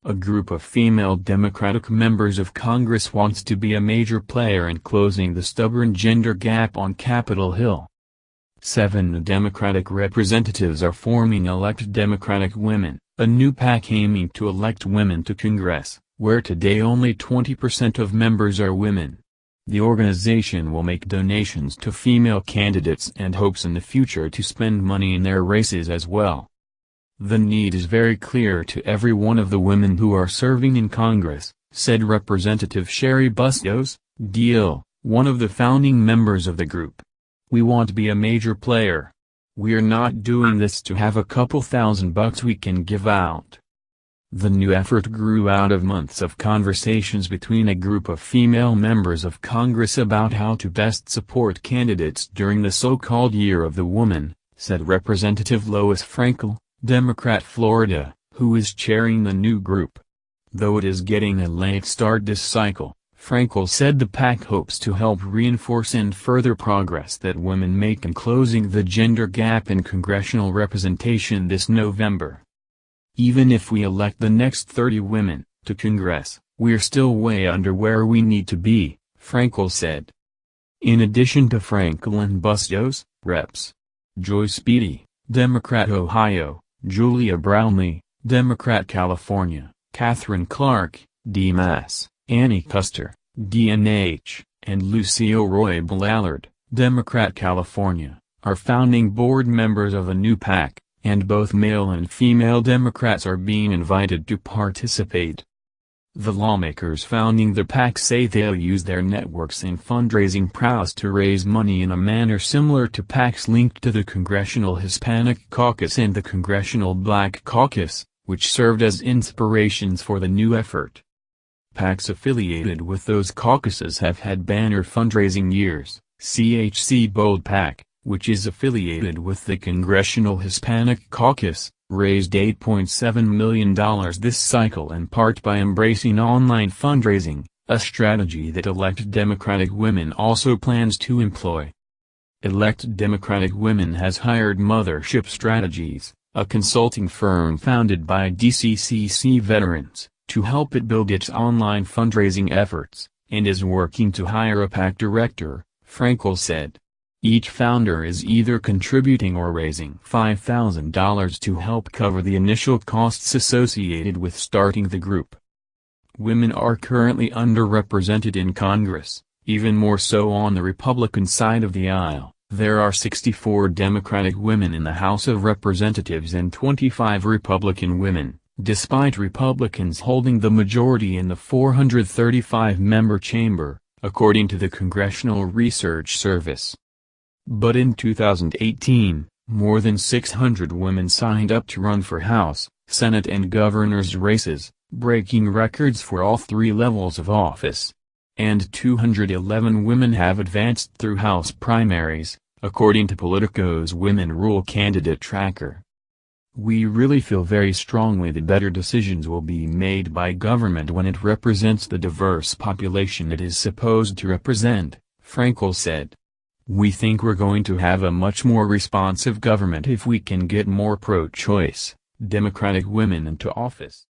a group of female Democratic members of Congress wants to be a major player in closing the stubborn gender gap on Capitol Hill. 7 new Democratic representatives are forming Elect Democratic Women, a new PAC aiming to elect women to Congress, where today only 20% of members are women. The organization will make donations to female candidates and hopes in the future to spend money in their races as well. The need is very clear to every one of the women who are serving in Congress, said Representative Cheri Bustos, D-Fla, one of the founding members of the group. We want to be a major player. We're not doing this to have a couple $1,000 we can give out. The new effort grew out of months of conversations between a group of female members of Congress about how to best support candidates during the so-called Year of the Woman, said Representative Lois Frankel, Democrat Florida, who is chairing the new group. Though it is getting a late start this cycle, Frankel said the PAC hopes to help reinforce and further progress that women make in closing the gender gap in congressional representation this November. Even if we elect the next 30 women to Congress, we're still way under where we need to be, Frankel said. In addition to Frankel and Bustos, Reps. Joyce Beatty, Democrat Ohio, Julia Brownlee, Democrat California, Catherine Clark, D-Mass, Annie Custer, DNH, and Lucio Roy Ballard, Democrat California, are founding board members of a new PAC, and both male and female Democrats are being invited to participate. The lawmakers founding the PAC say they'll use their networks and fundraising prowess to raise money in a manner similar to PACs linked to the Congressional Hispanic Caucus and the Congressional Black Caucus, which served as inspirations for the new effort. PACs affiliated with those caucuses have had banner fundraising years. CHC Bold PAC, which is affiliated with the Congressional Hispanic Caucus, raised $8.7 million this cycle in part by embracing online fundraising, a strategy that Elect Democratic Women also plans to employ. Elect Democratic Women has hired Mothership Strategies, a consulting firm founded by DCCC veterans, to help it build its online fundraising efforts, and is working to hire a PAC director, Frankel said. Each founder is either contributing or raising $5,000 to help cover the initial costs associated with starting the group. Women are currently underrepresented in Congress, even more so on the Republican side of the aisle. There are 64 Democratic women in the House of Representatives and 25 Republican women, despite Republicans holding the majority in the 435-member chamber, according to the Congressional Research Service. But in 2018, more than 600 women signed up to run for House, Senate and governor's races, breaking records for all three levels of office. And 211 women have advanced through House primaries, according to Politico's Women Rule candidate tracker. We really feel very strongly that better decisions will be made by government when it represents the diverse population it is supposed to represent, Frankel said. We think we're going to have a much more responsive government if we can get more pro-choice, Democratic women into office.